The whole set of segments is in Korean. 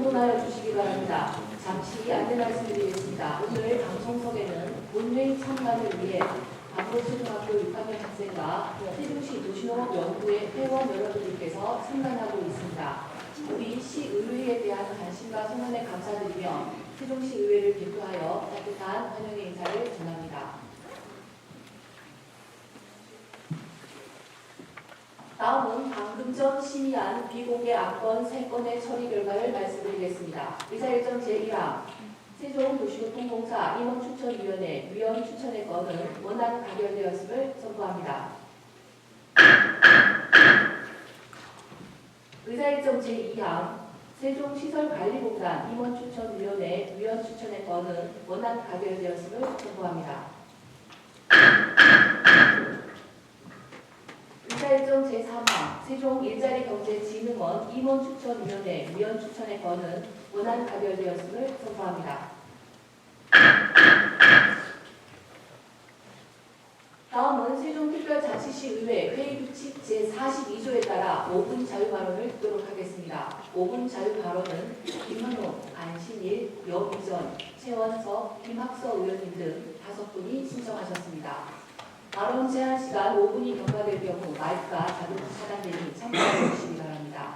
공론하여 주시기 바랍니다. 잠시 안내 말씀드리겠습니다. 오늘 방송석에는 본회의 참가를 위해 반포초등학교 6학년 학생과 세종시 도시농업연구회 회원 여러분들께서 참관하고 있습니다. 우리 시의회에 대한 관심과 성원에 감사드리며 세종시 의회를 대표하여 따뜻한 환영의 인사를 전합니다. 다음은 방금 전 심의한 비공개 안건 3건의 처리 결과를 말씀드리겠습니다. 의사일정 제1항 세종도시교통공사 임원추천위원회 위원 추천의 건은 원안 가결되었음을 선고합니다. 의사일정 제2항 세종시설관리공단 임원추천위원회 위원 추천의 건은 원안 가결되었음을 선고합니다. 의사일정 제3항 세종일자리경제진흥원 임원추천위원회 위원 추천의 건은 원안 가결되었음을 선고합니다. 다음은 세종특별자치시의회 회의규칙 제42조에 따라 5분 자유발언을 듣도록 하겠습니다. 5분 자유발언은 김현호, 안신일, 여기전, 최원석, 김학서 의원님 등 5분이 신청하셨습니다. 발언 제한 시간 5분이 경과될 경우 마이크가 자동 차단되니 참고해 주시기 바랍니다.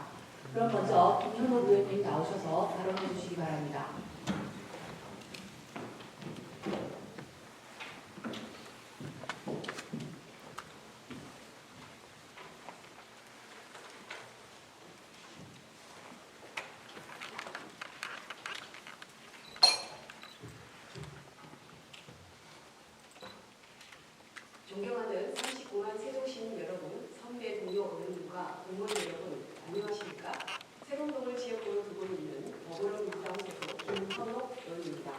그럼 먼저 김현호 의원님 나오셔서 발언해 주시기 바랍니다. 존경하는 39만 세종시민 여러분, 선배 동료 의원님과 공무원 여러분, 안녕하십니까? 세종동을 지역구로 두고 있는 더불어민주당 소속 김현옥 의원입니다.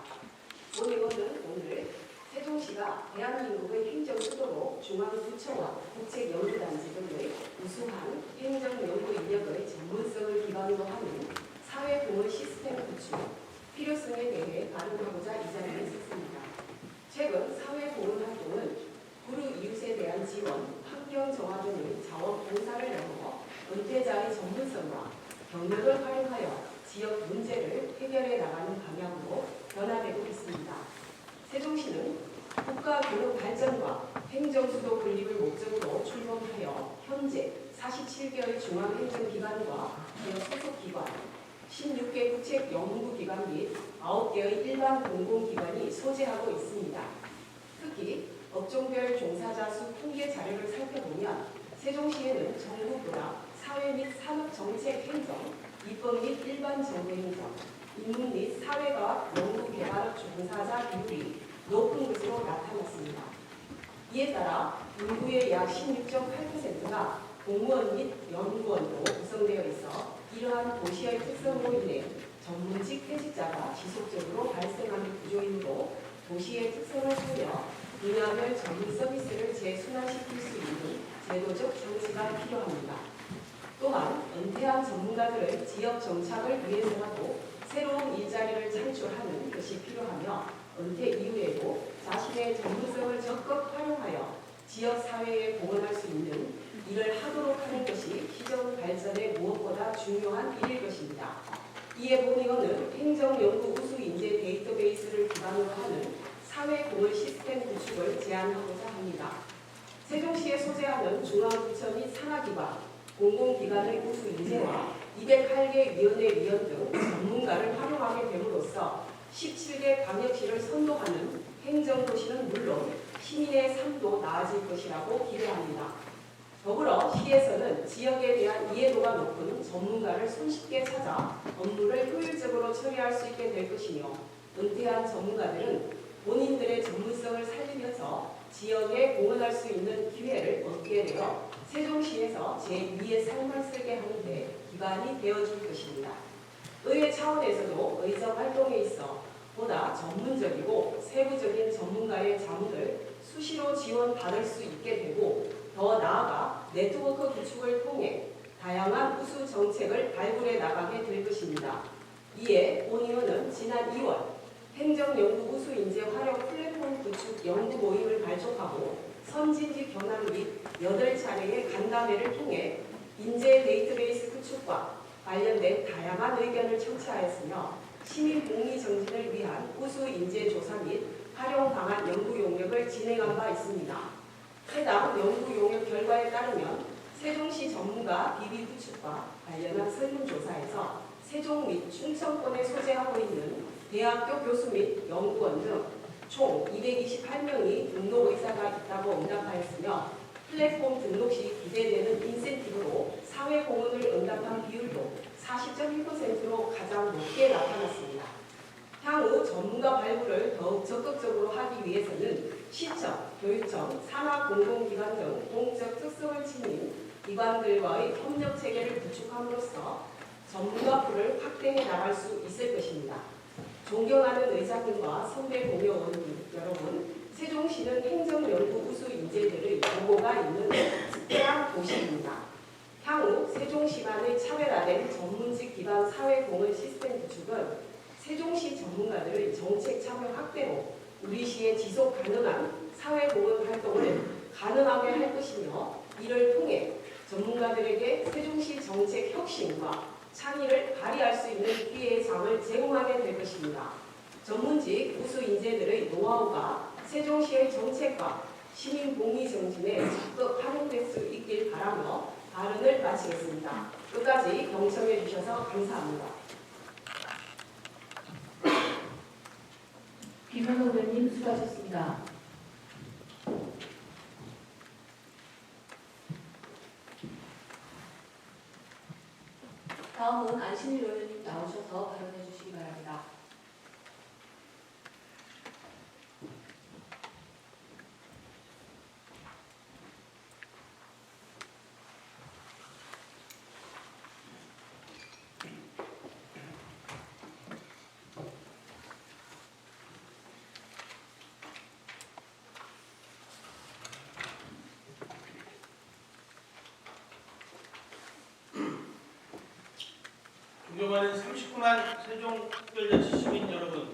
본 의원은 오늘 세종시가 대한민국의 행정수도로 중앙부처와 국책연구단지 등의 우수한 행정연구 인력의 전문성을 기반으로 하는 사회공헌 시스템 구축 필요성에 대해 발언하고자 이 자리에 섰습니다. 최근 사회공헌 활동은 구루 이웃에 대한 지원, 환경 정화 등의 자원 봉사를 넘어 은퇴자의 전문성과 경력을 활용하여 지역 문제를 해결해 나가는 방향으로 변화되고 있습니다. 세종시는 국가 균형 발전과 행정수도 건립을 목적으로 출범하여 현재 47개의 중앙행정기관과 기업 소속기관, 16개 국책연구기관 및 9개의 일반 공공기관이 소재하고 있습니다. 특히 업종별 종사자 수 통계 자료를 살펴보면 세종시에는 정부보다 사회 및 산업정책 행정, 입법 및 일반 정부행정, 인문 및 사회과학 연구개발업 종사자 비율이 높은 것으로 나타났습니다. 이에 따라 인구의 약 16.8%가 공무원 및 연구원으로 구성되어 있어 이러한 도시의 특성으로 인해 전문직 퇴직자가 지속적으로 발생하는 구조이므로 도시의 특성을 살려 분야별 전문 서비스를 재순환시킬 수 있는 제도적 장치가 필요합니다. 또한 은퇴한 전문가들의 지역 정착을 위해서라도 새로운 일자리를 창출하는 것이 필요하며 은퇴 이후에도 자신의 전문성을 적극 활용하여 지역 사회에 공헌할 수 있는 일을 하도록 하는 것이 시정 발전에 무엇보다 중요한 일일 것입니다. 이에 본 의원은 행정연구 우수 인재 데이터베이스를 기반으로 하는 사회공헌 시스템 구축을 제안하고자 합니다. 세종시에 소재하는 중앙부처 및 산하기관, 공공기관의 우수 인재와 208개 위원회 위원 등 전문가를 활용하게 됨으로써 17개 광역시를 선도하는 행정도시는 물론 시민의 삶도 나아질 것이라고 기대합니다. 더불어 시에서는 지역에 대한 이해도가 높은 전문가를 손쉽게 찾아 업무를 효율적으로 처리할 수 있게 될 것이며 은퇴한 전문가들은 본인들의 전문성을 살리면서 지역에 공헌할 수 있는 기회를 얻게 되어 세종시에서 제2의 삶을 쓰게 하는 데 기반이 되어줄 것입니다. 의회 차원에서도 의정 활동에 있어 보다 전문적이고 세부적인 전문가의 자문을 수시로 지원받을 수 있게 되고 더 나아가 네트워크 구축을 통해 다양한 우수 정책을 발굴해 나가게 될 것입니다. 이에 본 의원은 지난 2월 행정연구 우수 인재 활용 플랫폼 구축 연구 모임을 발족하고 선진지 견학 및 8차례의 간담회를 통해 인재 데이터베이스 구축과 관련된 다양한 의견을 청취하였으며 시민 복리 정진을 위한 우수 인재 조사 및 활용 방안 연구 용역을 진행한 바 있습니다. 해당 연구 용역 결과에 따르면 세종시 전문가 비비 구축과 관련한 설문조사에서 세종 및 충청권에 소재하고 있는 대학교 교수 및 연구원 등 총 228명이 등록 의사가 있다고 응답하였으며 플랫폼 등록 시 기대되는 인센티브로 사회공헌을 응답한 비율도 40.1%로 가장 높게 나타났습니다. 향후 전문가 발굴을 더욱 적극적으로 하기 위해서는 시청, 교육청, 산하공공기관 등 공적 특성을 지닌 기관들과의 협력 체계를 구축함으로써 전문가 풀을 확대해 나갈 수 있을 것입니다. 존경하는 의장님과 선배 동료 의원님 여러분, 세종시는 행정연구 우수 인재들의 보고가 있는 특별한 도시입니다. 향후 세종시만의 차별화된 전문직 기반 사회공헌 시스템 구축은 세종시 전문가들의 정책 참여 확대로 우리 시의 지속 가능한 사회공헌 활동을 가능하게 할 것이며, 이를 통해 전문가들에게 세종시 정책 혁신과 창의를 발휘할 수 있는 기회의 장을 제공하게 될 것입니다. 전문직 우수 인재들의 노하우가 세종시의 정책과 시민 복리 정진에 적극 활용될 수 있길 바라며 발언을 마치겠습니다. 끝까지 경청해 주셔서 감사합니다. 김현우 의원님 수고하셨습니다. 다음은 안신일 의원님 나오셔서 발언해 주시기 바랍니다. 존경하는 39만 세종특별자치 시민 여러분,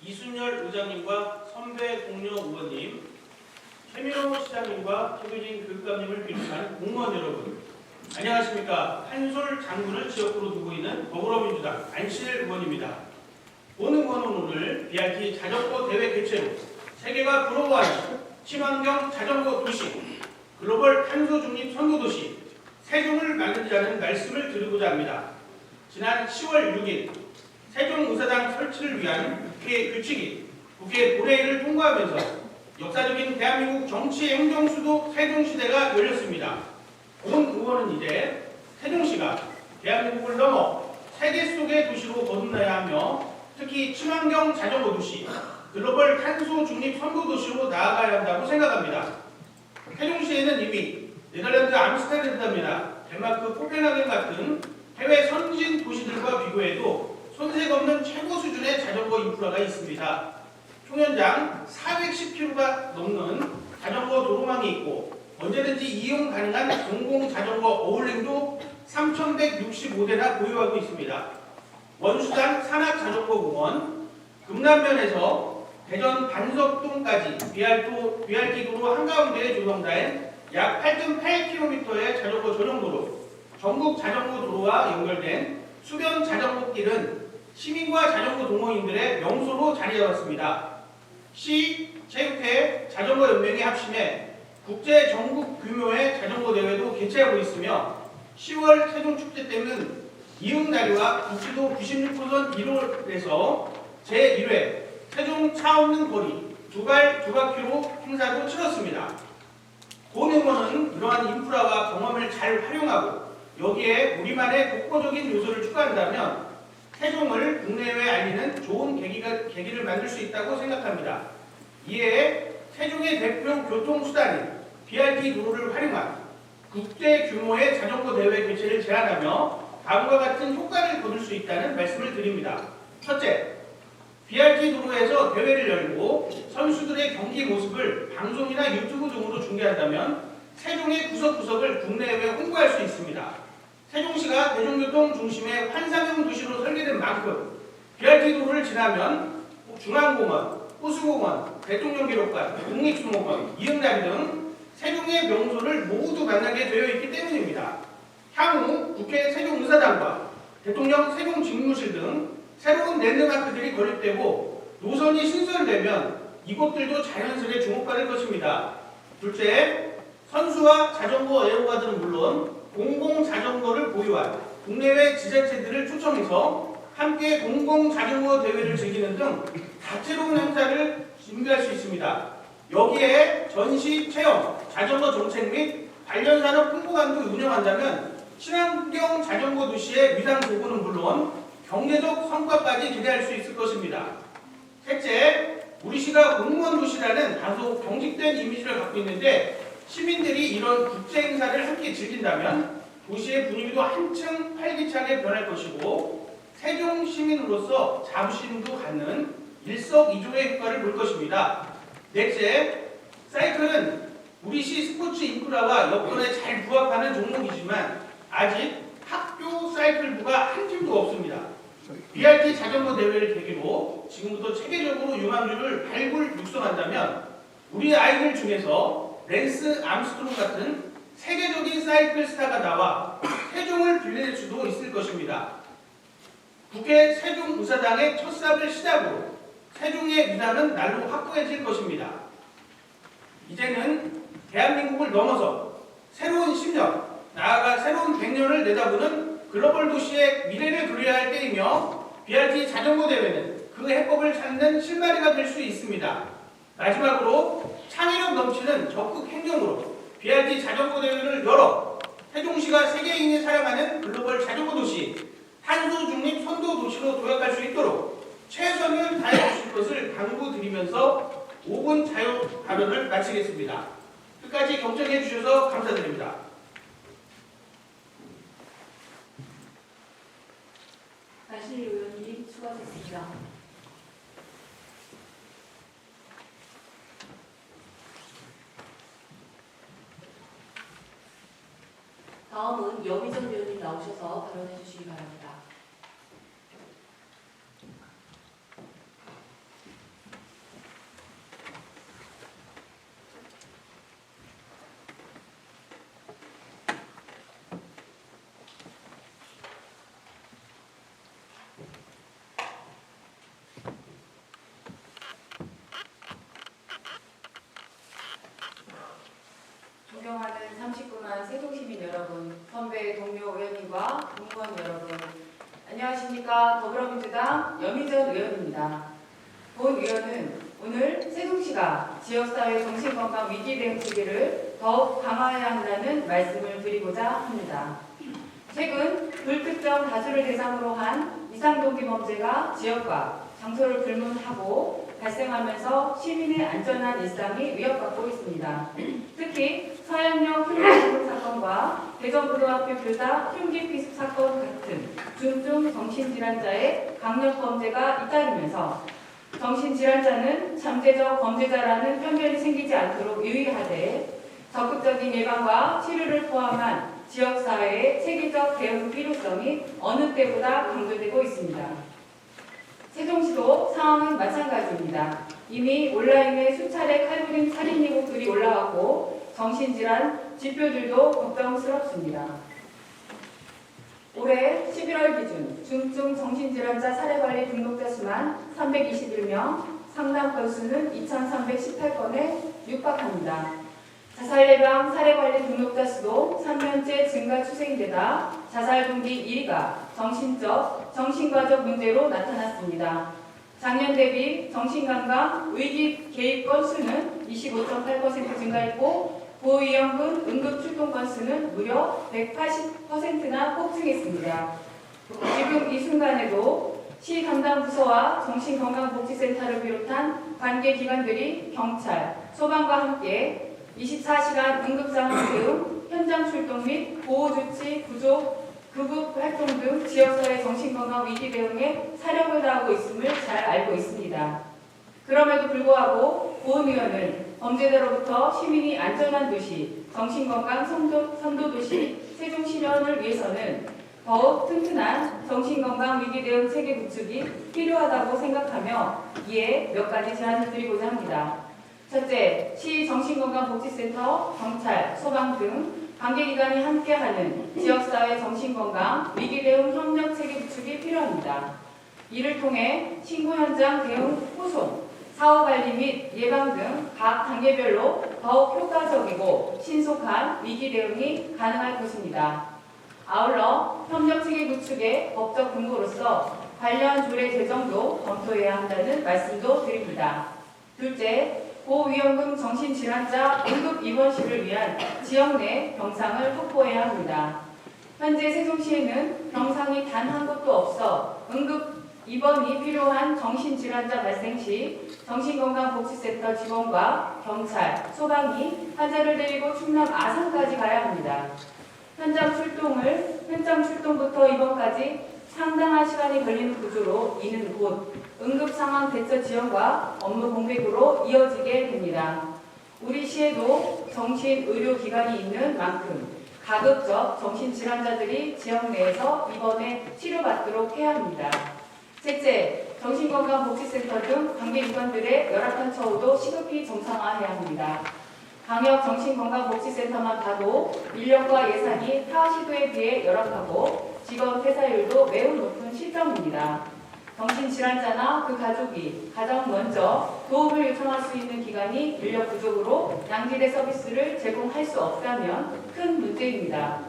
이순열 의장님과 선배 동료 의원님, 최민호 시장님과 최규진 교육감님을 비롯한 공무원 여러분, 안녕하십니까. 한솔 장군을 지역구로 두고 있는 더불어민주당 안신일 의원입니다. 본 의원은 오늘 BRT 자전거 대회 개최로 세계가 부러워하는 친환경 자전거 도시, 글로벌 탄소 중립 선도 도시 세종을 만들자는 말씀을 드리고자 합니다. 지난 10월 6일 세종의사당 설치를 위한 국회 규칙이 국회 본회의를 통과하면서 역사적인 대한민국 정치 행정 수도 세종시대가 열렸습니다. 본 의원은 이제 세종시가 대한민국을 넘어 세계 속의 도시로 거듭나야 하며, 특히 친환경 자전거 도시, 글로벌 탄소 중립 선도 도시로 나아가야 한다고 생각합니다. 세종시에는 이미 네덜란드 암스테르담이나 덴마크 코펜하겐 같은 해외 선진 도시들과 비교해도 손색 없는 최고 수준의 자전거 인프라가 있습니다. 총연장 410km가 넘는 자전거 도로망이 있고 언제든지 이용 가능한 공공 자전거 어울림도 3,165대나 보유하고 있습니다. 원수단 산악자전거공원, 금남면에서 대전 반석동까지 BRT 도로 한가운데에 조성된 약 8.8km의 자전거 전용도로, 전국 자전거 도로와 연결된 수변 자전거길은 시민과 자전거 동호인들의 명소로 자리 잡았습니다. 시, 체육회, 자전거 연맹이 합심해 국제 전국 규모의 자전거 대회도 개최하고 있으며 10월 세종축제 때는 이응다리와 국지도 96호선 1호에서 제1회 세종 차 없는 거리 두바퀴로 행사도 치렀습니다. 본 의원은 이러한 인프라와 경험을 잘 활용하고 여기에 우리만의 독보적인 요소를 추가한다면 세종을 국내외에 알리는 좋은 계기를 만들 수 있다고 생각합니다. 이에 세종의 대표 교통수단인 BRT 도로를 활용한 국제 규모의 자전거 대회 개최를 제안하며 다음과 같은 효과를 거둘 수 있다는 말씀을 드립니다. 첫째, BRT 도로에서 대회를 열고 선수들의 경기 모습을 방송이나 유튜브 등으로 중계한다면 세종의 구석구석을 국내외에 홍보할 수 있습니다. 세종시가 대중교통 중심의 환상형 도시로 설계된 만큼 BRT 도로를 지나면 중앙공원, 호수공원, 대통령기록관, 국립수목원, 이응다리 등 세종의 명소를 모두 만나게 되어 있기 때문입니다. 향후 국회 세종의사당과 대통령 세종 직무실 등 새로운 랜드마크들이 건립되고 노선이 신설되면 이곳들도 자연스레 주목받을 것입니다. 둘째, 선수와 자전거 애호가들은 물론 공공자전거를 보유한 국내외 지자체들을 초청해서 함께 공공자전거 대회를 즐기는 등 다채로운 행사를 준비할 수 있습니다. 여기에 전시 체험, 자전거 정책 및 관련산업 홍보관도 운영한다면 친환경 자전거 도시의 위상 제고는 물론 경제적 성과까지 기대할 수 있을 것입니다. 셋째, 우리 시가 공무원 도시라는 다소 경직된 이미지를 갖고 있는데 시민들이 이런 국제 행사를 함께 즐긴다면 도시의 분위기도 한층 활기차게 변할 것이고 세종 시민으로서 자부심도 갖는 일석이조의 효과를 볼 것입니다. 넷째, 사이클은 우리 시 스포츠 인프라와 여건에 잘 부합하는 종목이지만 아직 학교 사이클부가 한 팀도 없습니다. BRT 자전거 대회를 계기로 지금부터 체계적으로 유망주를 발굴 육성한다면 우리 아이들 중에서 랜스 암스트롱 같은 세계적인 사이클 스타가 나와 세종을 빛낼 수도 있을 것입니다. 국회 세종의사당의 첫 삽을 시작으로 세종의 위상은 날로 확고해질 것입니다. 이제는 대한민국을 넘어서 새로운 10년, 나아가 새로운 100년을 내다보는 글로벌 도시의 미래를 그려야 할 때이며 BRT 자전거 대회는 그 해법을 찾는 실마리가 될 수 있습니다. 마지막으로 창의력 넘치는 적극 행동으로 BRT 자전거 대회를 열어 세종시가 세계인이 사랑하는 글로벌 자전거 도시, 탄소 중립 선도 도시로 도약할 수 있도록 최선을 다해 주실 것을 당부드리면서 5분 자유 발언을 마치겠습니다. 끝까지 경청해 주셔서 감사드립니다. 나실 의원님 수고하셨습니다. 다음은 여미전 의원님 나오셔서 발언해 주시기 바랍니다. 존경하는 39만 세종시민 여러분, 선배 동료 의원님과 공무원 여러분, 안녕하십니까. 더불어민주당 여미전 의원입니다. 본 의원은 오늘 세종시가 지역사회 정신건강 위기 대응 체계를 더욱 강화해야 한다는 말씀을 드리고자 합니다. 최근 불특정 다수를 대상으로 한 이상동기 범죄가 지역과 장소를 불문하고 발생하면서 시민의 안전한 일상이 위협받고 있습니다. 특히 서양역 흉기 사건과 대전고등학교 교사 흉기 피습 사건 같은 중증 정신질환자의 강력 범죄가 잇따르면서 정신질환자는 잠재적 범죄자라는 편견이 생기지 않도록 유의하되 적극적인 예방과 치료를 포함한 지역사회의 체계적 대응 필요성이 어느 때보다 강조되고 있습니다. 세종시도 상황은 마찬가지입니다. 이미 온라인에 수차례 칼부림 살인 예고글이 올라왔고 정신질환 지표들도 걱정스럽습니다. 올해 11월 기준 중증 정신질환자 사례관리 등록자 수만 321명, 상담 건수는 2,318건에 육박합니다. 자살 예방 사례관리 등록자 수도 3년째 증가 추세인데다 자살 동기 1위가 정신과적 문제로 나타났습니다. 작년 대비 정신건강 위기 개입 건수는 25.8% 증가했고 고위험군 응급 출동 건수는 무려 180%나 폭증했습니다. 지금 이 순간에도 시 담당 부서와 정신건강복지센터를 비롯한 관계기관들이 경찰, 소방과 함께 24시간 응급상황 대응, 현장 출동 및 보호조치, 구조, 구급 활동 등 지역사회 정신건강 위기 대응에 사력을 다하고 있음을 잘 알고 있습니다. 그럼에도 불구하고 고은 의원은 범죄자로부터 시민이 안전한 도시, 정신건강 선도도시 세종 실현을 위해서는 더욱 튼튼한 정신건강 위기 대응 체계 구축이 필요하다고 생각하며 이에 몇 가지 제안을 드리고자 합니다. 첫째, 시 정신건강복지센터, 경찰, 소방 등 관계기관이 함께하는 지역사회 정신건강 위기대응 협력체계 구축이 필요합니다. 이를 통해 신고 현장 대응 호송, 사후관리 및 예방 등 각 단계별로 더욱 효과적이고 신속한 위기 대응이 가능할 것입니다. 아울러 협력체계 구축의 법적 근거로서 관련 조례 제정도 검토해야 한다는 말씀도 드립니다. 둘째, 고위험군 정신질환자 응급 입원실을 위한 지역 내 병상을 확보해야 합니다. 현재 세종시에는 병상이 단 한 곳도 없어 응급 입원이 필요한 정신질환자 발생 시 정신건강복지센터 직원과 경찰, 소방이 환자를 데리고 충남 아산까지 가야 합니다. 현장 출동부터 입원까지 상당한 시간이 걸리는 구조로 이는 곧 응급상황 대처 지원과 업무 공백으로 이어지게 됩니다. 우리 시에도 정신의료기관이 있는 만큼 가급적 정신질환자들이 지역 내에서 입원해 치료받도록 해야 합니다. 셋째, 정신건강복지센터 등 관계기관들의 열악한 처우도 시급히 정상화해야 합니다. 광역정신건강복지센터만 봐도 인력과 예산이 타 시도에 비해 열악하고 직원 퇴사율도 매우 높은 실정입니다. 정신질환자나 그 가족이 가장 먼저 도움을 요청할 수 있는 기관이 인력 부족으로 양질의 서비스를 제공할 수 없다면 큰 문제입니다.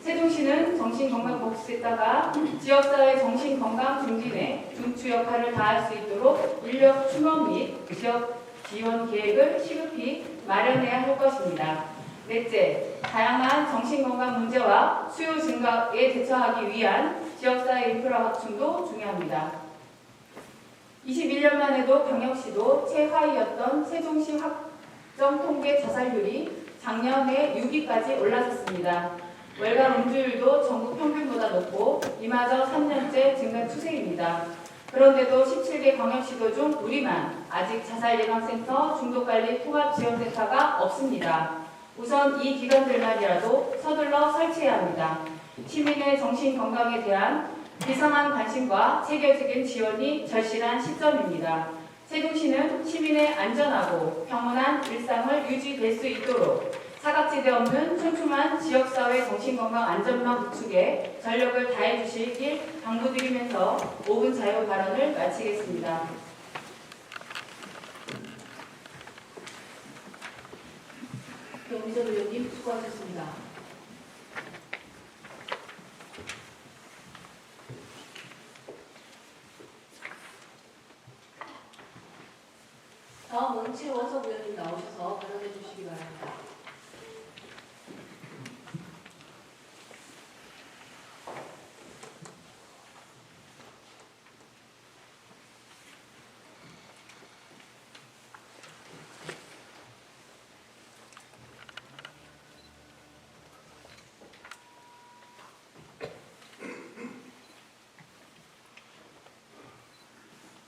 세종시는 정신건강복지센터가 지역사회 정신건강 증진에 중추 역할을 다할 수 있도록 인력 충원 및 지역 지원 계획을 시급히 마련해야 할 것입니다. 넷째, 다양한 정신건강 문제와 수요 증가에 대처하기 위한 지역사회 인프라 확충도 중요합니다. 21년만 해도 광역시도 최하위였던 세종시 확정 통계 자살률이 작년에 6위까지 올라섰습니다. 월간 음주율도 전국 평균보다 높고 이마저 3년째 증가 추세입니다. 그런데도 17개 광역시도 중 우리만 아직 자살예방센터, 중독관리 통합지원센터가 없습니다. 우선 이 기관들만이라도 서둘러 설치해야 합니다. 시민의 정신건강에 대한 비상한 관심과 체계적인 지원이 절실한 시점입니다. 세종시는 시민의 안전하고 평온한 일상을 유지될 수 있도록 사각지대 없는 촘촘한 지역사회 정신건강 안전망 구축에 전력을 다해 주시길 당부드리면서 5분 자유 발언을 마치겠습니다. 경미선 의원님 수고하셨습니다. 다음은 최원석 의원님 나오셔서 발언해 주시기 바랍니다.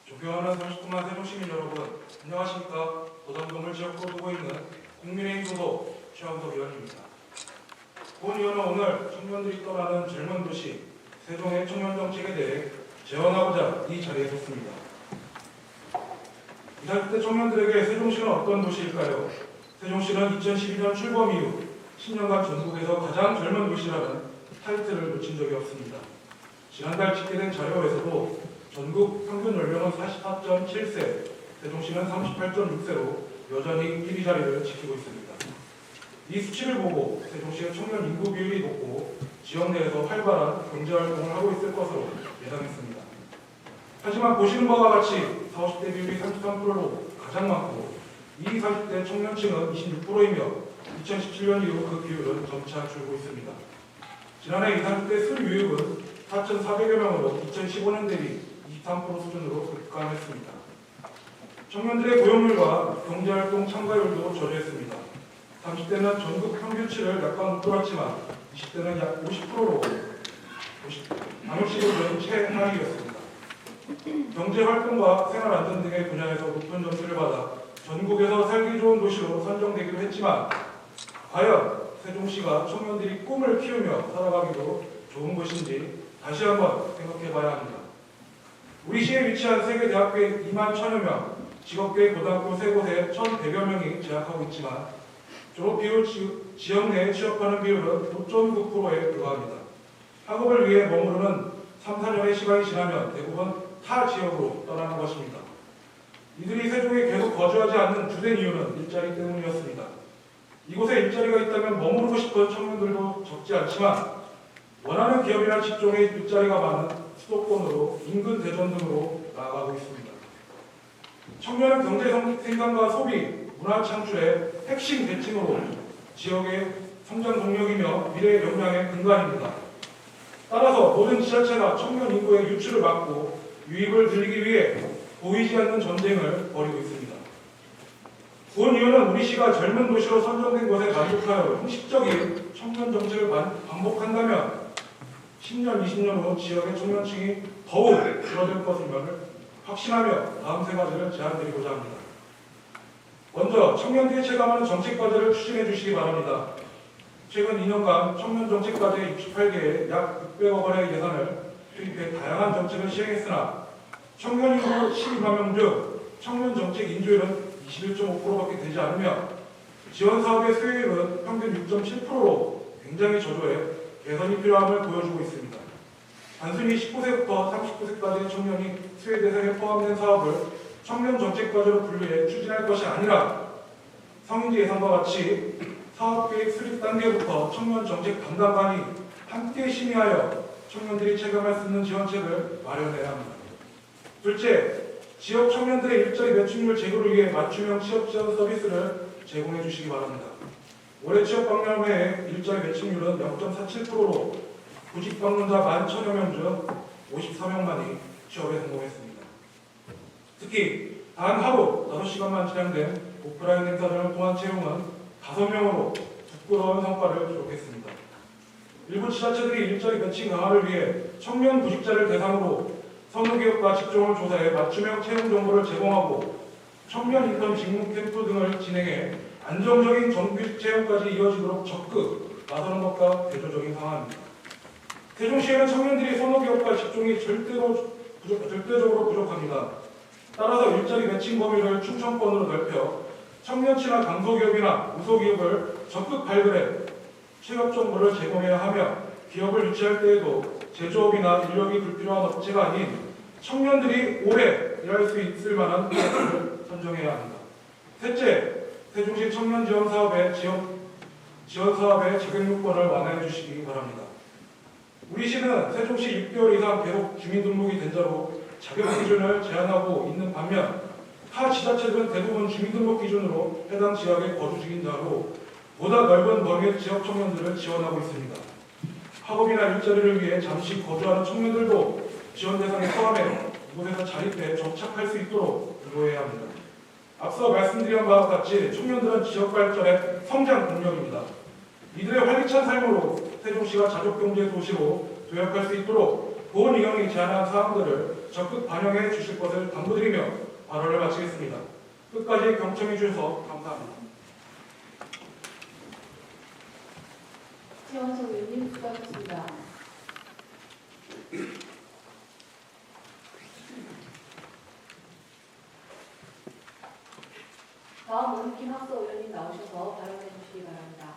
존경하는 39만 세종시민 여러분, 안녕하십니까? 도담동을 지역으로 두고 있는 국민의힘 소속 최원석 의원입니다. 본 의원은 오늘 청년들이 떠나는 젊은 도시 세종의 청년 정책에 대해 제언하고자 이 자리에 섰습니다. 20대 청년들에게 세종시는 어떤 도시일까요? 세종시는 2012년 출범 이후 10년간 전국에서 가장 젊은 도시라는 타이틀을 놓친 적이 없습니다. 지난달 집계된 자료에서도 전국 평균 연령은 44.7세, 세종시는 38.6세로 여전히 1위 자리를 지키고 있습니다. 이 수치를 보고 세종시의 청년 인구 비율이 높고 지역 내에서 활발한 경제활동을 하고 있을 것으로 예상했습니다. 하지만 보시는 바와 같이 40, 50대 비율이 33%로 가장 많고 20, 30대 청년층은 26%이며 2017년 이후 그 비율은 점차 줄고 있습니다. 지난해 20, 30대 술 유입은 4,400여 명으로 2015년 대비 23% 수준으로 급감했습니다. 청년들의 고용률과 경제활동 참가율도 저조했습니다. 30대는 전국 평균치를 약간 웃돌았지만 20대는 약 50%로 광역시도는 최하위였습니다. 경제활동과 생활안전 등의 분야에서 높은 점수를 받아 전국에서 살기 좋은 도시로 선정되기도 했지만 과연 세종시가 청년들이 꿈을 키우며 살아가기도 좋은 곳인지 다시 한번 생각해봐야 합니다. 우리 시에 위치한 세계 대학교에 2만 1,000여 명, 직업계 고등학교 3곳에 1,100여 명이 재학하고 있지만 졸업 이후 지역 내에 취업하는 비율은 5.9%에 불과합니다. 학업을 위해 머무르는 3, 4년의 시간이 지나면 대부분 타 지역으로 떠나는 것입니다. 이들이 세종에 계속 거주하지 않는 주된 이유는 일자리 때문이었습니다. 이곳에 일자리가 있다면 머무르고 싶은 청년들도 적지 않지만 원하는 기업이나 직종에 일자리가 많은 수도권으로 인근 대전 등으로 나아가고 있습니다. 청년은 경제 생산과 소비, 문화 창출의 핵심 대칭으로 지역의 성장 동력이며 미래의 역량의 근간입니다. 따라서 모든 지자체가 청년 인구의 유출을 막고 유입을 늘리기 위해 보이지 않는 전쟁을 벌이고 있습니다. 본 이유는 우리시가 젊은 도시로 선정된 것에 만족하여 형식적인 청년 정책을 반복한다면 10년, 20년 후 지역의 청년층이 더욱 줄어들 것임을 확신하며 다음 세 가지를 제안드리고자 합니다. 먼저 청년들이 체감하는 정책 과제를 추진해 주시기 바랍니다. 최근 2년간 청년 정책 과제 68개에 약 600억 원의 예산을 투입해 다양한 정책을 시행했으나 청년 인구 12만 명 중 청년 정책 인주율은 21.5%밖에 되지 않으며 지원 사업의 수혜율은 평균 6.7%로 굉장히 저조해 개선이 필요함을 보여주고 있습니다. 단순히 19세부터 39세까지의 청년이 수혜 대상에 포함된 사업을 청년 정책 과제로 분류해 추진할 것이 아니라 성인지 예산과 같이 사업계획 수립 단계부터 청년 정책 담당관이 함께 심의하여 청년들이 체감할 수 있는 지원책을 마련해야 합니다. 둘째, 지역 청년들의 일자리 매칭률 제고를 위해 맞춤형 취업 지원 서비스를 제공해 주시기 바랍니다. 올해 취업 박람회의 일자리 매칭률은 0.47%로 구직 방문자 11,000여 명 중 54명만이 취업에 성공했습니다. 특히 단 하루 5시간만 진행된 오프라인 행사 등을 통한 채용은 5명으로 부끄러운 성과를 기록했습니다. 일부 지자체들이 일자리 매칭 강화를 위해 청년 구직자를 대상으로 선호기업과 직종을 조사해 맞춤형 채용 정보를 제공하고 청년 인턴 직무 캠프 등을 진행해 안정적인 정규직 채용까지 이어지도록 적극 나서는 것과 대조적인 상황입니다. 세종시에는 청년들이 선호기업과 직종이 절대적으로 부족합니다. 따라서 일자리 매칭 범위를 충청권으로 넓혀 청년치나 강소기업이나 우소기업을 적극 발굴해 취업 정보를 제공해야 하며 기업을 유치할 때에도 제조업이나 인력이 불필요한 업체가 아닌 청년들이 오래 일할 수 있을 만한 업체를 선정해야 합니다. 셋째, 세종시 청년 지원 사업의 자격 요건을 완화해 주시기 바랍니다. 우리 시는 세종시 6개월 이상 계속 주민등록이 된 자로 자격 기준을 제한하고 있는 반면 타 지자체들은 대부분 주민등록 기준으로 해당 지역의 거주 중인 자로 보다 넓은 범위의 지역 청년들을 지원하고 있습니다. 학업이나 일자리를 위해 잠시 거주하는 청년들도 지원 대상에 포함해 이곳에서 자립해 정착할 수 있도록 유도해야 합니다. 앞서 말씀드린 바와 같이 청년들은 지역 발전의 성장 동력입니다. 이들의 활기찬 삶으로 세종시가 자족경제 도시로 도약할 수 있도록 보훈 의원이 제안한 사항들을 적극 반영해 주실 것을 당부드리며 발언을 마치겠습니다. 끝까지 경청해 주셔서 감사합니다. 최원석 의원님 수고하셨습니다. 다음은 김학서 의원님 나오셔서 발언해 주시기 바랍니다.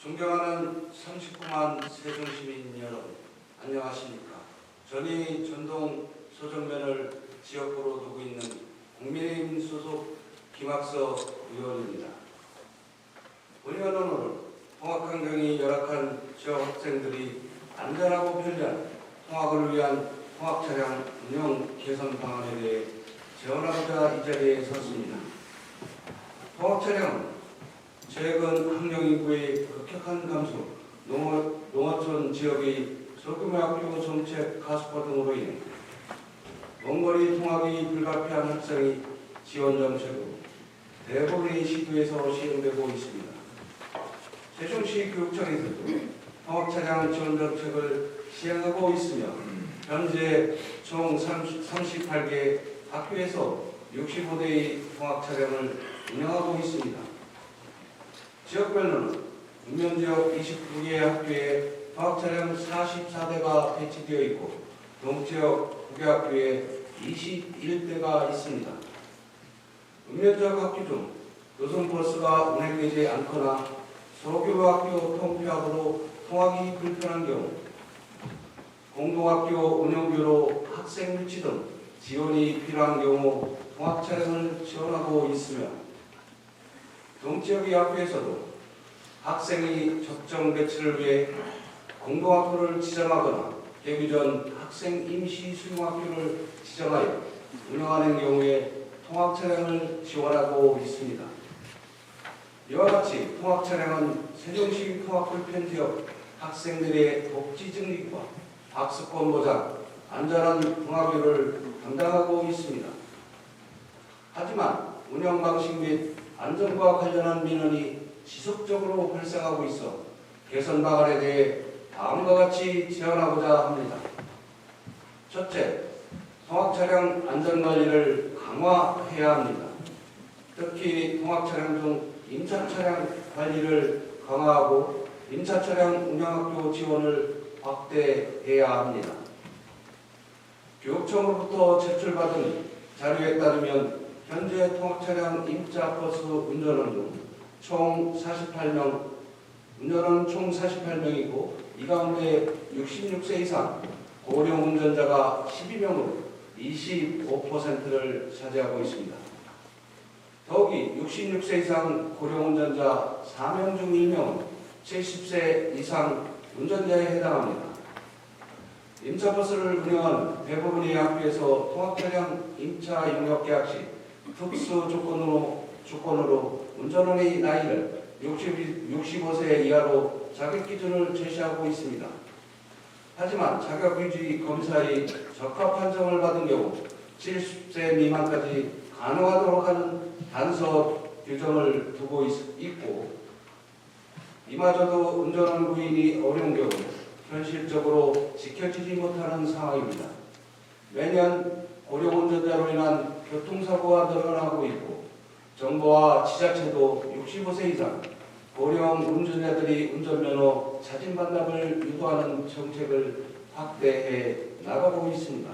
존경하는 39만 세종시민 여러분, 안녕하십니까? 전이 전동 소정면을 지역구로 두고 있는 국민의힘 소속 김학서 의원입니다. 본의원 오늘 통학환경이 열악한 지역 학생들이 안전하고 편리한 통학을 위한 통학차량 운영 개선 방안에 대해 제언하고자 이 자리에 섰습니다. 통학차량은 최근 학령 인구의 급격한 감소, 농어촌 지역의 소규모 학교 정책 가속화 등으로 인해 먼거리 통학이 불가피한 학생이 지원 정책으로 대부분의 시도에서 시행되고 있습니다. 세종시 교육청에서도 통학차량 지원 정책을 시행하고 있으며 현재 총 38개 학교에서 65대의 통학차량을 운영하고 있습니다. 지역별로는 읍면지역 29개 학교에 통학차량 44대가 배치되어 있고 동지역 9개 학교에 21대가 있습니다. 읍면지역 학교 중 노선버스가 운행되지 않거나 소교학교 통폐합으로 통학이 불편한 경우 공동학교 운영비로 학생 유치 등 지원이 필요한 경우 통학 차량을 지원하고 있으며 동지역의 학교에서도 학생이 적정 배치를 위해 공동학교를 지정하거나 개교 전 학생 임시 수용학교를 지정하여 운영하는 경우에 통학 차량을 지원하고 있습니다. 이와 같이 통학 차량은 세종시 통학불편 지역 학생들의 복지 증진과 학습권 보장, 안전한 통학료를 담당하고 있습니다. 하지만 운영 방식 및 안전과 관련한 민원이 지속적으로 발생하고 있어 개선 방안에 대해 다음과 같이 제안하고자 합니다. 첫째, 통학차량 안전관리를 강화해야 합니다. 특히 통학차량 중 임차차량 관리를 강화하고 임차차량 운영학교 지원을 확대해야 합니다. 교육청으로부터 제출받은 자료에 따르면 현재 통학차량 임차버스 운전원 중 총 48명, 운전원 총 48명이고 이 가운데 66세 이상 고령 운전자가 12명으로 25%를 차지하고 있습니다. 더욱이 66세 이상 고령 운전자 4명 중 1명은 70세 이상 운전자에 해당합니다. 임차버스를 운영하는 대부분의 학교에서 통학차량 임차 용역 계약 시 특수 조건으로 운전원의 나이를 65세 이하로 자격 기준을 제시하고 있습니다. 하지만 자격 유지 검사의 적합 판정을 받은 경우 70세 미만까지 가능하도록 하는 단서 규정을 두고 있고 이마저도 운전원 부인이 어려운 경우 현실적으로 지켜지지 못하는 상황입니다. 매년 고령 운전자로 인한 교통사고가 늘어나고 있고 정부와 지자체도 65세 이상 고령 운전자들이 운전면허 자진 반납을 유도하는 정책을 확대해 나가고 있습니다.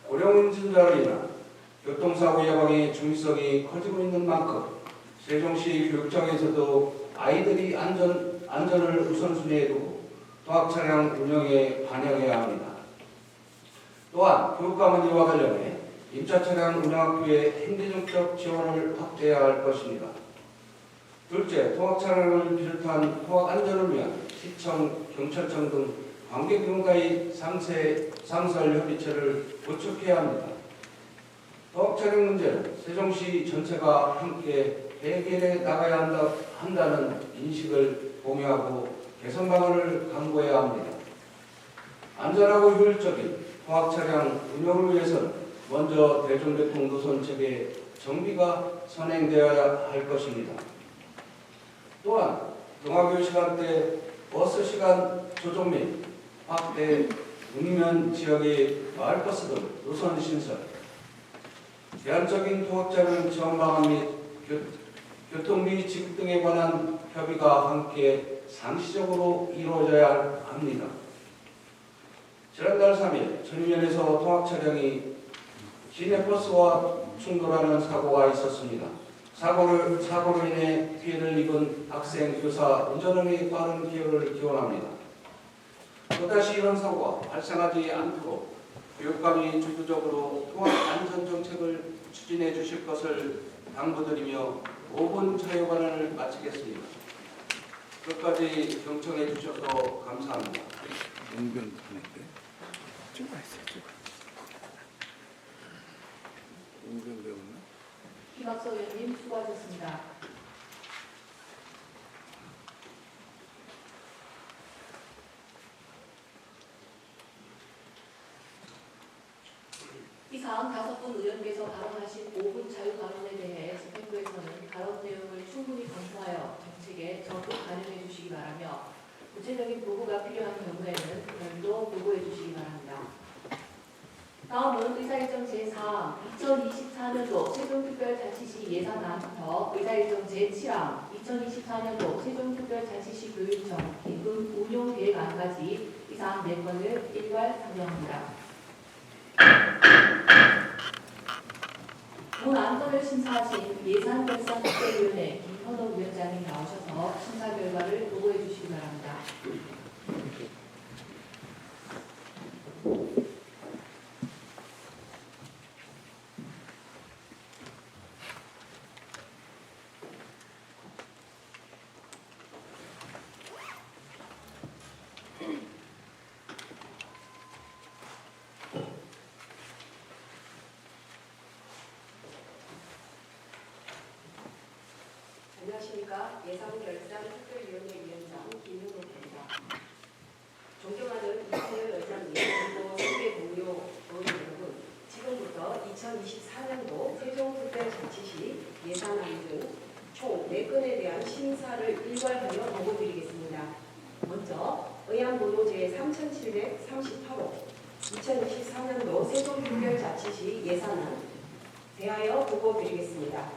고령 운전자로 인한 교통사고 예방의 중요성이 커지고 있는 만큼 세종시 교육청에서도 아이들이 안전을 우선순위에 두고 통학차량 운영에 반영해야 합니다. 또한 교육과문제와 관련해 임차차량 운영학교의 행정적 지원을 확대해야 할 것입니다. 둘째, 통학차량을 비롯한 통학안전을 위한 시청, 경찰청 등 관계기관과의 상설 협의체를 구축해야 합니다. 통학차량 문제는 세종시 전체가 함께 해결해 나가야 한다는 인식을 공유하고 개선 방안을 강구해야 합니다. 안전하고 효율적인 통학차량 운영을 위해서는 먼저 대중교통 노선체계 정비가 선행되어야 할 것입니다. 또한 등하교 시간대 버스 시간 조정 및 확대, 읍면 지역의 마을버스 등 노선 신설, 제한적인 통학차량 지원 방안 및 교통비 지급 등에 관한 협의가 함께 상시적으로 이루어져야 합니다. 지난달 3일 전면에서 통학차량이 시내버스와 충돌하는 사고가 있었습니다. 사고로 인해 피해를 입은 학생, 교사, 운전원의 빠른 기여를 기원합니다. 또다시 이런 사고가 발생하지 않도록 교육감이 주도적으로 통학 안전 정책을 추진해 주실 것을 당부드리며 5분 자유발언을 마치겠습니다. 끝까지 경청해 주셔서 감사합니다. 김학석 의원님 수고하셨습니다. 당 5분 의원께서 발언하신 5분 자유 발언에 대해 집행부에서는 발언 내용을 충분히 검토하여 정책에 적극 반영해 주시기 바라며 구체적인 보고가 필요한 경우에는 오늘도 보고해 주시기 바랍니다. 다음은 의사일정 제4 2024년도 세종특별자치시 예산안부터 의사일정 제7항 2024년도 세종특별자치시 교육청 기금 운용계획안까지 이 사항 4건을 일괄 상정합니다. 본 안건을 심사하신 예산결산특별위원회 김현옥 위원장이 나오셔서 심사 결과를 보고해 주시기 바랍니다. 안녕하십니까. 예산결산특별위원회 위원장 김윤옥입니다. 존경하는 이태열 의장님, 그리고 선배 동료 의원 여러분, 지금부터 2024년도 세종특별자치시 예산안 등 총 4건에 대한 심사를 일괄하여 보고드리겠습니다. 먼저 의안번호 제3738호 2024년도 세종특별자치시 예산안 대하여 보고드리겠습니다.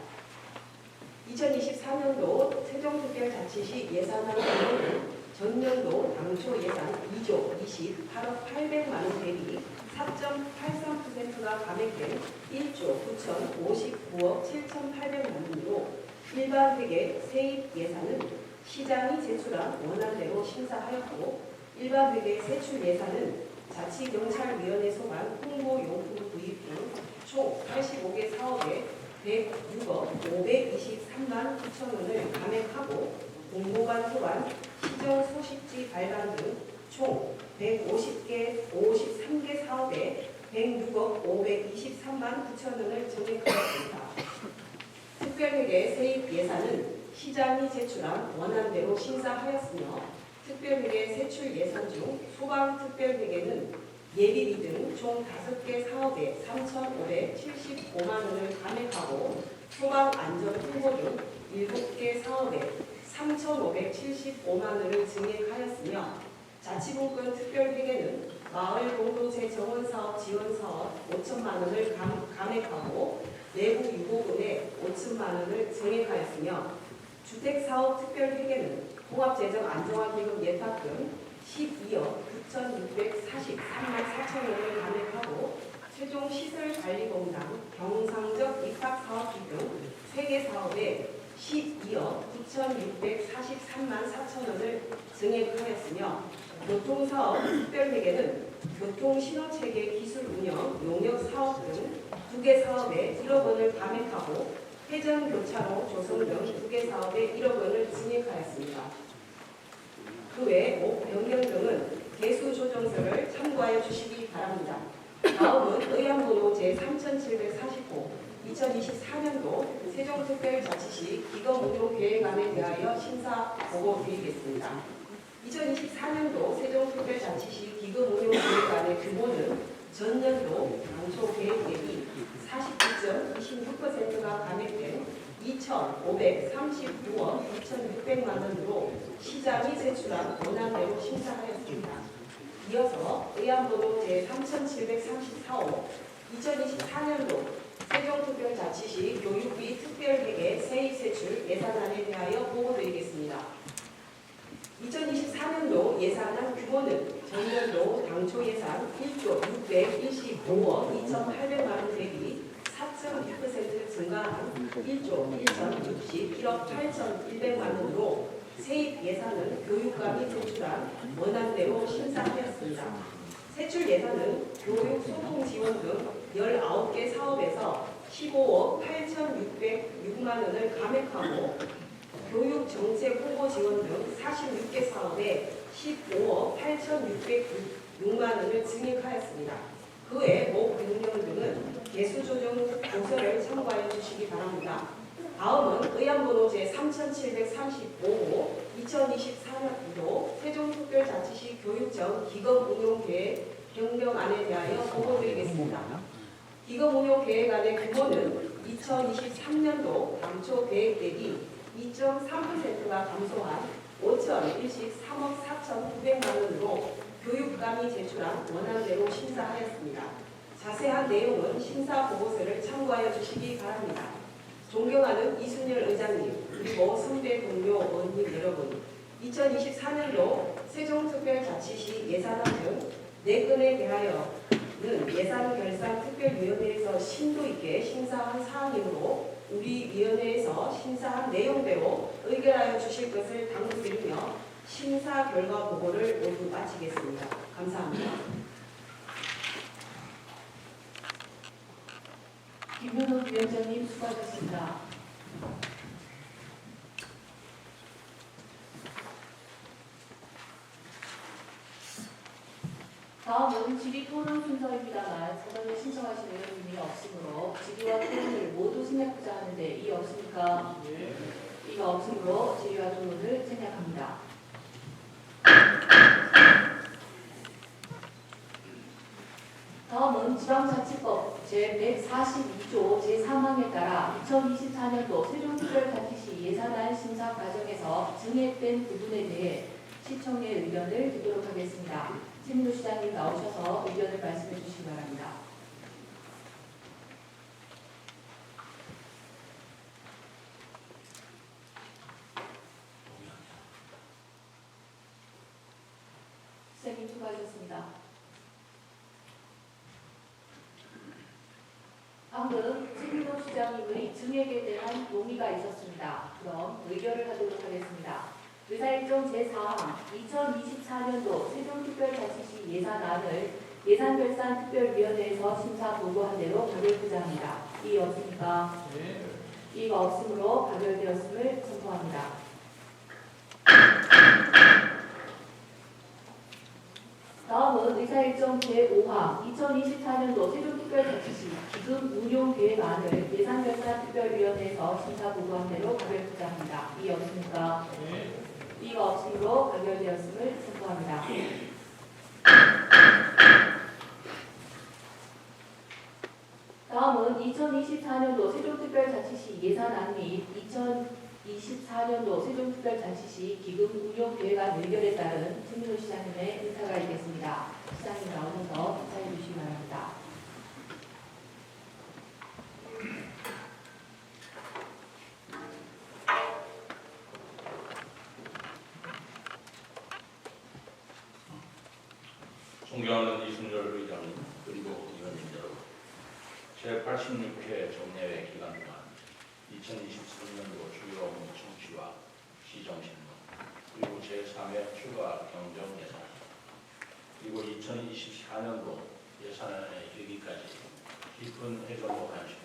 2024년도 세종특별자치시 예산안 규모는 전년도 당초 예산 2조 28억 800만 원 대비 4.83%가 감액된 1조 9,059억 7,800만 원으로 일반 회계 세입 예산은 시장이 제출한 원안대로 심사하였고 일반 회계 세출 예산은 자치경찰위원회 소관 홍보용품 구입 등 총 85개 사업에 106억 523만 9천 원을 감액하고 공보관 소관, 시정 소식지 발간 등 총 153개 사업에 106억 523만 9천 원을 증액하였습니다. 특별회계 세입 예산은 시장이 제출한 원안대로 심사하였으며 특별회계 세출 예산 중 소방특별회계는 예비비 등 총 5개 사업에 3,575만 원을 감액하고 소방안전홍보 등 7개 사업에 3,575만 원을 증액하였으며 자치분권 특별회계는 마을 공동체 정원사업 지원사업 5천만 원을 감액하고 내부 유보금에 5천만 원을 증액하였으며 주택사업 특별회계는 통합재정 안정화기금 예탁금 12억 9,643만 4천 원을 감액하고 세종시설관리공단 경상적 입학사업비 등 3개 사업에 12억 9,643만 4천 원을 증액하였으며 교통사업 특별회계는 교통신호체계 기술 운영, 용역사업 등 2개 사업에 1억 원을 감액하고 회전교차로 조성 등 2개 사업에 1억 원을 증액하였습니다. 그 외 목 변경 등은 개수 조정서를 참고하여 주시기 바랍니다. 다음은 의안번호 제3745 2024년도 세종특별자치시 기금운용계획안에 대하여 심사 보고 드리겠습니다. 2024년도 세종특별자치시 기금운용계획안의 규모는 전년도 당초 계획 대비 49.26%가 감액된 2,539억 2,600만 원으로 시장이 제출한 원안대로 심사하였습니다. 이어서 의안번호 제3734호 2024년도 세종특별자치시 교육비 특별회계 세입세출 예산안에 대하여 보고드리겠습니다. 2024년도 예산안 규모는 전년도 당초 예산 1조 625억 2,800만 원 대비 4.6% 증가한 1조 1,061억 8,100만 원으로 세입 예산은 교육감이 제출한 원안대로 심사하였습니다. 세출 예산은 교육 소통 지원 등 19개 사업에서 15억 8,606만 원을 감액하고 교육 정책 홍보 지원 등 46개 사업에 15억 8,606만 원을 증액하였습니다. 그 외 목 변경 등은 개수 조정 조서를 참고하여 주시기 바랍니다. 다음은 의안번호 제3735호 2024년도 세종특별자치시 교육청 기금운용계획 변경안에 대하여 보고드리겠습니다. 기금운용계획안의 규모는 2023년도 당초 계획 대비 2.3%가 감소한 5,013억 4,900만 원으로 교육감이 제출한 원안대로 심사하였습니다. 자세한 내용은 심사 보고서를 참고하여 주시기 바랍니다. 존경하는 이순열 의장님, 그리고 선배 동료 의원님 여러분, 2024년도 세종특별자치시 예산안 등 4건에 대하여는 예산결산특별위원회에서 심도 있게 심사한 사항이므로 우리 위원회에서 심사한 내용대로 의결하여 주실 것을 당부드리며 심사 결과 보고를 모두 마치겠습니다. 감사합니다. 김현욱 위원장님 수고하셨습니다. 다음은 질의 토론 순서입니다만 사전에 신청하신 의원님이 없으므로 질의와 토론을 모두 생략하자 하는데 이 없습니까? 이가 없으므로 질의와 토론을 생략합니다. 다음은 지방자치법 제142조 제3항에 따라 2024년도 세종특별자치시 예산안 심사 과정에서 증액된 부분에 대해 시청의 의견을 듣도록 하겠습니다. 최민호 시장님 나오셔서 의견을 말씀해 주시기 바랍니다. 시장님 수고하셨습니다. 방금 최민호 시장님의 증액에 대한 동의가 있었습니다. 그럼 의결을 하도록 하겠습니다. 의사일정 제4항 2024년도 세종특별자치시 예산안을 예산결산특별위원회에서 심사 보고한 대로 가결투자합니다. 이의 없습니까? 이의가 없으므로 가결되었음을 선포합니다. 다음은 의사일정 제5항 2024년도 세종특별자치시 기금운용계획안을 예산결산특별위원회에서 심사 보고한 대로 가결투자합니다. 이의 없습니까? 이의가 없으므로 가결되었음을 선포합니다. 다음은 2024년도 세종특별자치시 예산안 및 2024년도 세종특별자치시 기금운용계획안 의결에 따른 최민호 시장님의 인사가 있겠습니다. 시장님 나오셔서 인사해 주시기 바랍니다. 존경하는 이순열 의장님 그리고 의원님 여러분, 제86회 정례회 기간 동안 2023년도 주요 업무 청취와 시정신문 그리고 제3회 추가 경정 예산 그리고 2024년도 예산안에 이르기까지 깊은 해전도 관심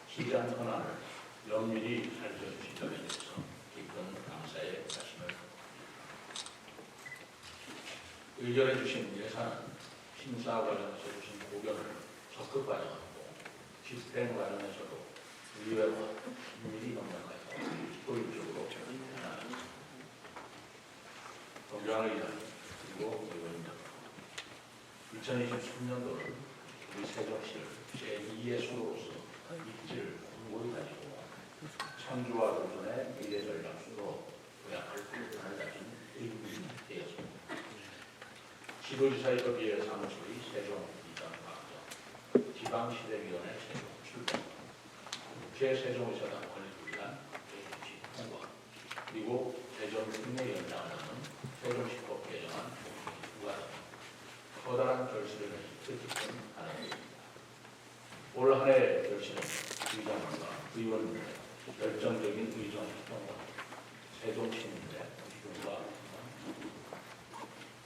시장 현안을 면밀히 살펴주신 점에 대해서 깊은 감사의 말씀을 의결해 주신 예산은 심사 관련해서 주신 고견을 적극 반영하고 집행 관련해서도 의회와 긴밀히 협력하여 효율적으로 진행하겠습니다. 존경하는 의장님 그리고 의원님, 2023년도는 우리 세종시를 제2의 수로로서 입지를 공고히 가지고 창조와 도전의 미래 전략 수로 도약할 필요를 가진 의미이 되었습니다. 시도지사에서 비해 사무실이 세종이장 과정, 지방시대위원회 세종 출범, 국회 세종의사당 건립위원 개정시 통과, 그리고 세종 특례 연장을 하는 세종시법 개정안 부과등 커다란 결실을 뜻깊은 한 해입니다. 올 한 해의 결실은 의장님과 의원님의 결정적인 의정 활동과 세종 시민들의 기쁨과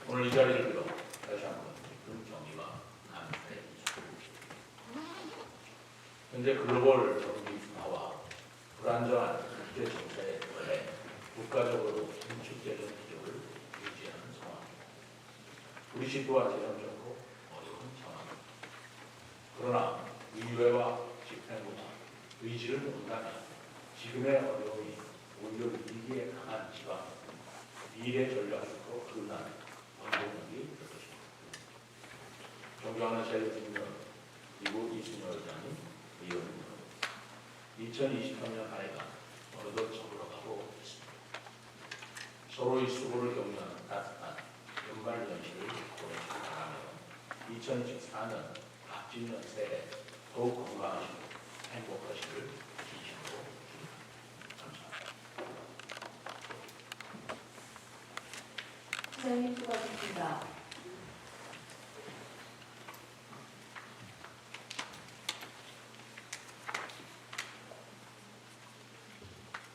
오늘 이 자리를 빌어 다시 한번 깊은 정의와 감사의 말씀드립니다. 현재 글로벌 경기 분화와 불안정한 국제 정세에 원해 국가적으로 긴축되는 기조를 유지하는 상황입니다. 우리 시 또한 재정적으로 어려운 상황입니다. 그러나 의회와 집행부가 의지를 모은다면 지금의 어려움이 오히려 위기에 강한 지방 미래 전략으로 거듭나는 원동력이 될 것입니다. 존경하는 제1국민 그리고 이순열 의장님, 의원님 2023년 한 해가 어느덧 저물어가고 있습니다. 서로의 수고를 격려하는 따뜻한 연말 연시를 보내시기 바라며 2024년 앞진 연세에 더욱 건강하시고 행복하시길 진심으로 감사합니다. 시장님 수고하셨습니다.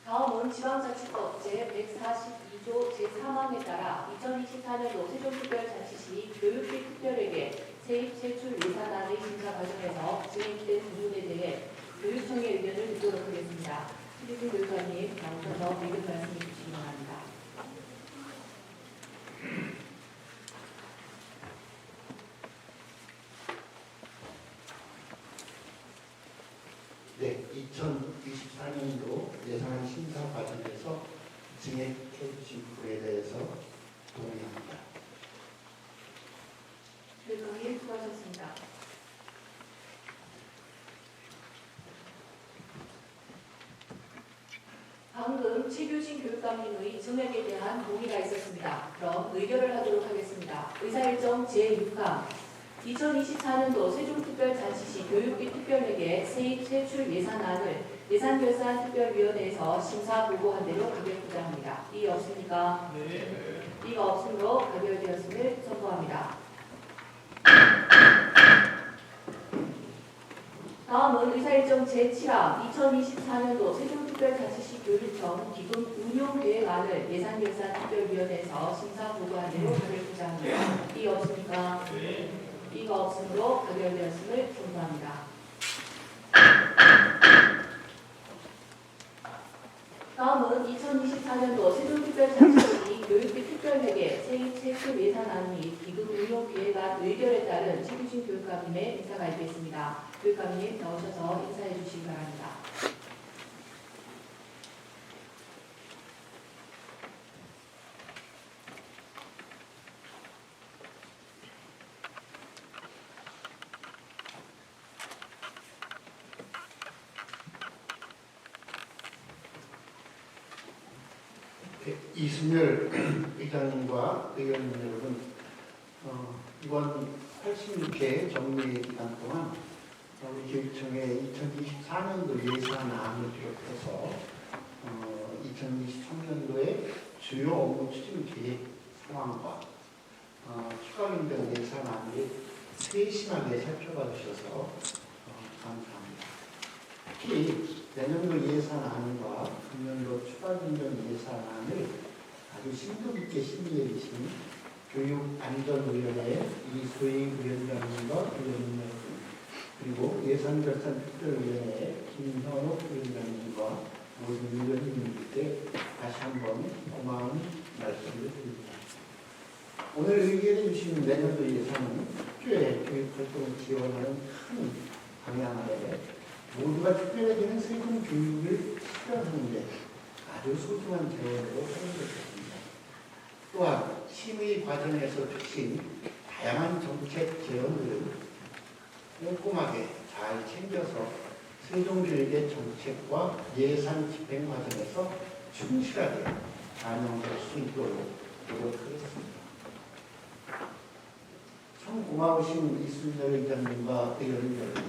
다음은 지방자치법 제142조 제3항에 따라 2024년도 세종특별자치시 교육비 특별회계 세입 세출 예산안의 심사 과정에서 진행된 부분에 대해 교육청의 의견을 듣도록 하겠습니다. 최대중 교육관님, 나오셔서 의견 말씀해 주시기 바랍니다. 네, 2024년도 예산안 심사 과정에서 증액해 주신 부분에 대해서 동의합니다. 교육관님 수고하셨습니다. 방금 최규진 교육감님의 증액에 대한 동의가 있었습니다. 그럼 의결을 하도록 하겠습니다. 의사일정 제6항 2024년도 세종특별자치시 교육비 특별회계 세입 세출 예산안을 예산결산특별위원회에서 심사 보고한 대로 가결토자 합니다. 이의 없습니까? 네. 이가 없으므로 가결되었음을 선포합니다. 다음은 의사일정 제7항 2024년도 세종특별자치시 교육청 기금 운용계획안을 예산결산특별위원회에서 심사 보고한 대로 가결토자 합니다. 이의 없습니까? 네. 이가 없으므로 가결되었음을 선포합니다. 다음은 2024년도 세종특별자치시 교육비 특별회계 세입 세출 예산안 및 기금 운용 계획안 의결에 따른 최규진 교육감님의 인사가 있겠습니다. 교육감님 나오셔서 인사해 주시기 바랍니다. 이순열 의장님과 의원님 여러분, 이번 86회 정례기간 동안 우리 교육청의 2024년도 예산안을 비롯해서 2023년도의 주요 업무 추진 계획 상황과 추가 변경 예산안을 세심하게 살펴봐 주셔서 감사합니다. 특히 내년도 예산안과 금년도 추가 변경 예산안을 아주 심도 있게 심의해 주신 교육안전위원회 이소희 위원장님과 의원님 여러분, 그리고 예산결산특별위원회 김현옥 위원장님과 모든 위원님들께 다시 한번 고마운 말씀을 드립니다. 오늘 의결해 주신 내년도 예산은 학교의 교육활동을 지원하는 큰 방향 아래 모두가 특별하게는 세금 교육을 실현하는데 아주 소중한 재원으로 활용되었습니다. 또한 심의 과정에서 주신 다양한 정책 재원들을 꼼꼼하게 잘 챙겨서 세종교육의 정책과 예산 집행 과정에서 충실하게 반영될 수 있도록 노력하겠습니다. 참 고마우신 이순열 의장님과 의원님 여러분,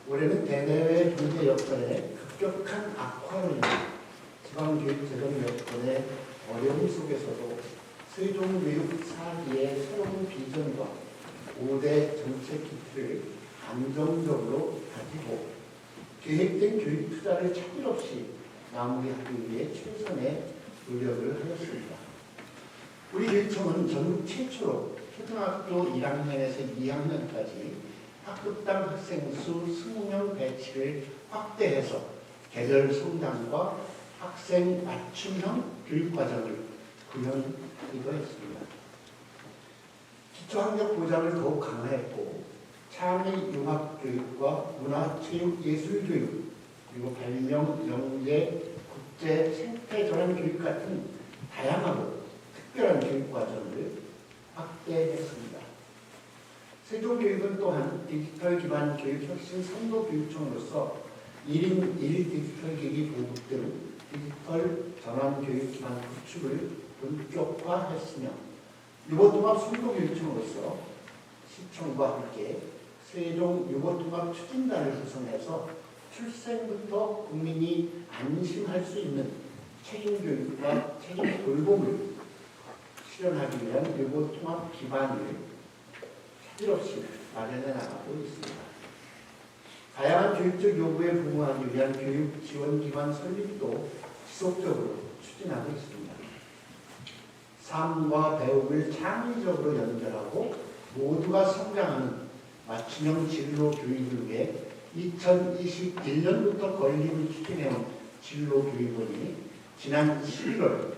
올해는 대내외 경제 여건의 급격한 악화로 인해 지방교육 재정 여건의 어려움 속에서도 세종교육 4기의 새로운 비전과 5대 정책 기틀을 안정적으로 가지고 계획된 교육 투자를 차질 없이 마무리하기 위해 최선의 노력을 하였습니다. 우리 교육청은 전국 최초로 초등학교 1학년에서 2학년까지 학급당 학생 수 20명 배치를 확대해서 개별 성장과 학생 맞춤형 교육과정을 구현하기도 했습니다. 기초학력 보장을 더욱 강화했고 창의 융합교육과 문화체육예술교육, 그리고 발명, 영재, 국제, 생태전환 교육 같은 다양하고 특별한 교육과정을 확대했습니다. 세종교육은 또한 디지털 기반 교육 혁신 선도 교육청으로서 1인 1 디지털 기기 보급 등 디지털 전환 교육 기반 구축을 본격화했으며 유보통합 선도 교육청으로서 시청과 함께 세종 유보통합 추진단을 구성해서 출생부터 국민이 안심할 수 있는 책임교육과 책임 돌봄을 실현하기 위한 유보통합 기반을 차질 없이 마련해 나가고 있습니다. 다양한 교육적 요구에 부응하기 위한 교육 지원 기반 설립도 지속적으로 추진하고 있습니다. 삶과 배움을 창의적으로 연결하고 모두가 성장하는 맞춤형 진로 교육을 위해 2021년부터 건립을 추진해온 진로교육원이 지난 11월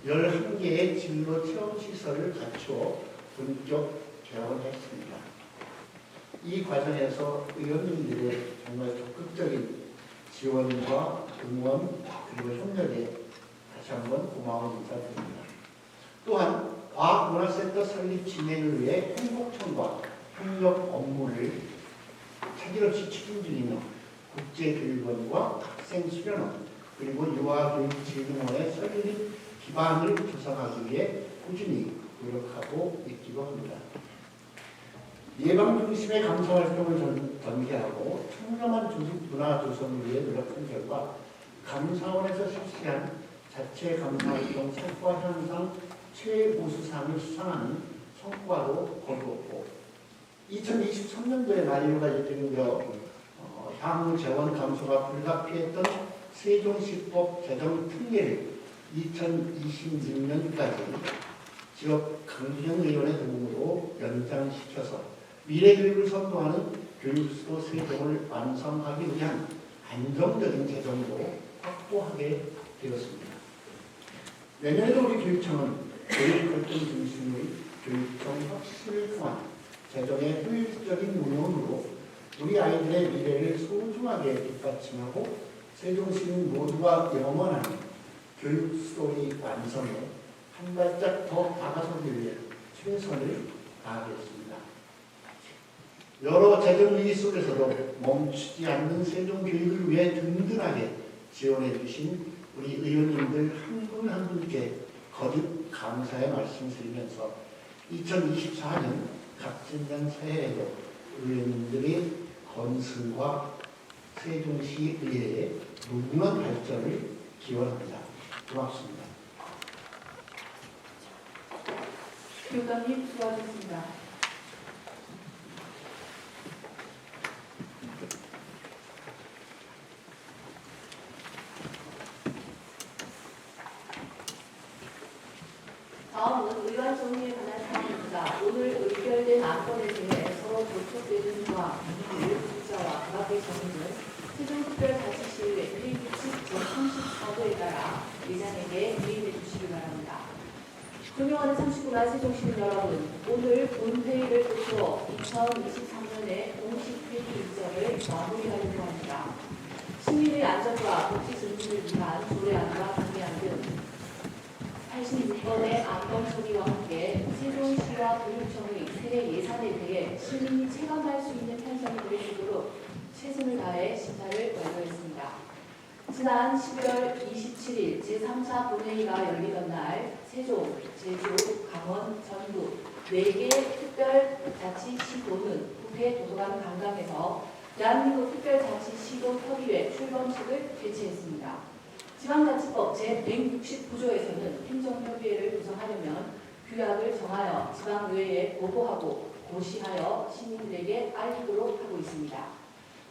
11개의 진로 체험 시설을 갖추어 본격 개원을 했습니다. 이 과정에서 의원님들의 정말 적극적인 지원과 응원 그리고 협력에 다시 한번 고마운 인사드립니다. 또한 과학문화센터 설립 진행을 위해 행복청과 협력 업무를 차질 없이 추진 중이며 국제교육원과 학생수련원 그리고 유아교육진흥원의 설립 기반을 조성하기 위해 꾸준히 노력하고 있기도 합니다. 예방 중심의 감사 활동을 전개하고 청렴한 조직 문화 조성을 위해 노력한 결과 감사원에서 실시한 자체 감사 활동 성과 현상 최우수상을 수상하는 성과로 거두었고 2023년도에 만료가 예정되어 향후 재원 감소가 불가피했던 세종시법 개정 특례를 2026년까지 지역 강준영 의원의 도움으로 연장시켜서 미래교육을 선도하는 교육수도 세종을 완성하기 위한 안정적인 재정도 확보하게 되었습니다. 내년에도 우리 교육청은 교육활동 중심의 교육청 혁신을 통한 재정의 효율적인 운영으로 우리 아이들의 미래를 소중하게 뒷받침하고 세종시민 모두가 영원한 교육 수도의 완성에 한 발짝 더 다가서기 위해 최선을 다하겠습니다. 여러 재정 위기 속에서도 멈추지 않는 세종교육을 위해 든든하게 지원해 주신 우리 의원님들 한 분 한 분께 거듭 감사의 말씀드리면서 2024년 갑진년 새해에도 의원님들의 건승과 세종시 의회의 무궁한 발전을 기원합니다. 고맙습니다. 교육감님 수고하셨습니다. 다음은 의원 정리에 관한 사항입니다. 오늘 의결된 안건에 대해 서로 접촉되는 조항, 문의를 숫자와 그 앞에 적는 세종특별자치시의회 회의규칙 제34호에 따라 의장에게 위임해 주시기 바랍니다. 존경하는 39만 세종시민 여러분, 오늘 본회의를 끝으로 2023년의 공식 회의 일정을 마무리하려고 합니다. 시민의 안전과 복지 증진을 위한 조례안과 강의안 등 86건의 안건 처리와 함께 세종시와 교육청의 새해 예산에 대해 시민이 체감할 수 있는 편성이 될 수 있도록 최선을 다해 심사를 완료했습니다. 지난 11월 27일 제3차 본회의가 열리던 날 세종, 제주, 강원, 전북 4개 특별자치시도는 국회 도서관 강당에서 대한민국 특별자치시도 협의회 출범식을 개최했습니다. 지방자치법 제169조에서는 행정협의회를 구성하려면 규약을 정하여 지방의회에 보고하고 고시하여 시민들에게 알리도록 하고 있습니다.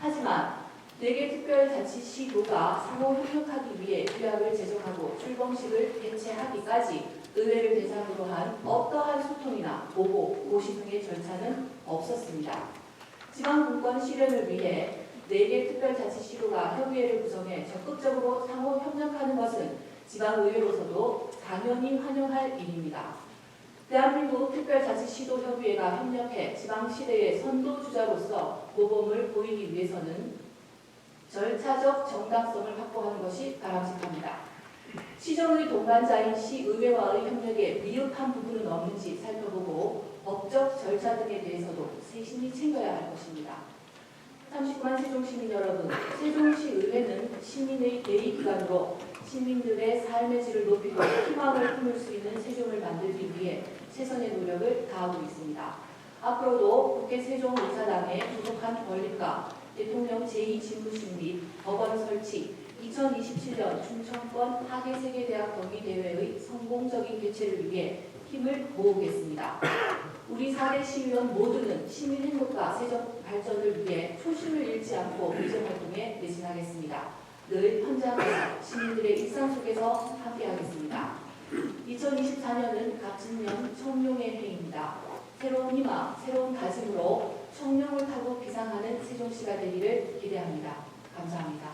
하지만 4개 특별자치시도가 상호 협력하기 위해 규약을 제정하고 출범식을 개최하기까지 의회를 대상으로 한 어떠한 소통이나 보고, 고시 등의 절차는 없었습니다. 지방분권 실현을 위해 4개 특별자치시도가 협의회를 구성해 적극적으로 상호 협력하는 것은 지방의회로서도 당연히 환영할 일입니다. 대한민국 특별자치시도 협의회가 협력해 지방시대의 선도주자로서 모범을 보이기 위해서는 절차적 정당성을 확보하는 것이 바람직합니다. 시정의 동반자인 시의회와의 협력에 미흡한 부분은 없는지 살펴보고 법적 절차 등에 대해서도 세심히 챙겨야 할 것입니다. 39만 세종시민 여러분, 세종시 의회는 시민의 대의기관으로 시민들의 삶의 질을 높이고 희망을 품을 수 있는 세종을 만들기 위해 최선의 노력을 다하고 있습니다. 앞으로도 국회 세종이사당의 부족한 건립과 대통령 제2직무실 및 법원 설치, 2027년 충청권 하계세계대학 경기대회의 성공적인 개최를 위해 힘을 모으겠습니다. 우리 4대 시의원 모두는 시민 행복과 세종 발전을 위해 초심을 잃지 않고 의정활동에 매진하겠습니다. 늘 현장에서 시민들의 일상 속에서 함께하겠습니다. 2024년은 갑진년 청룡의 해입니다. 새로운 희망, 새로운 다짐으로 청룡을 타고 비상하는 세종시가 되기를 기대합니다. 감사합니다.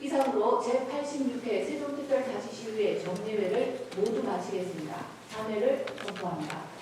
이상으로 제86회 세종특별자치시의회 정례회를 모두 마치겠습니다. 참회를 선포합니다.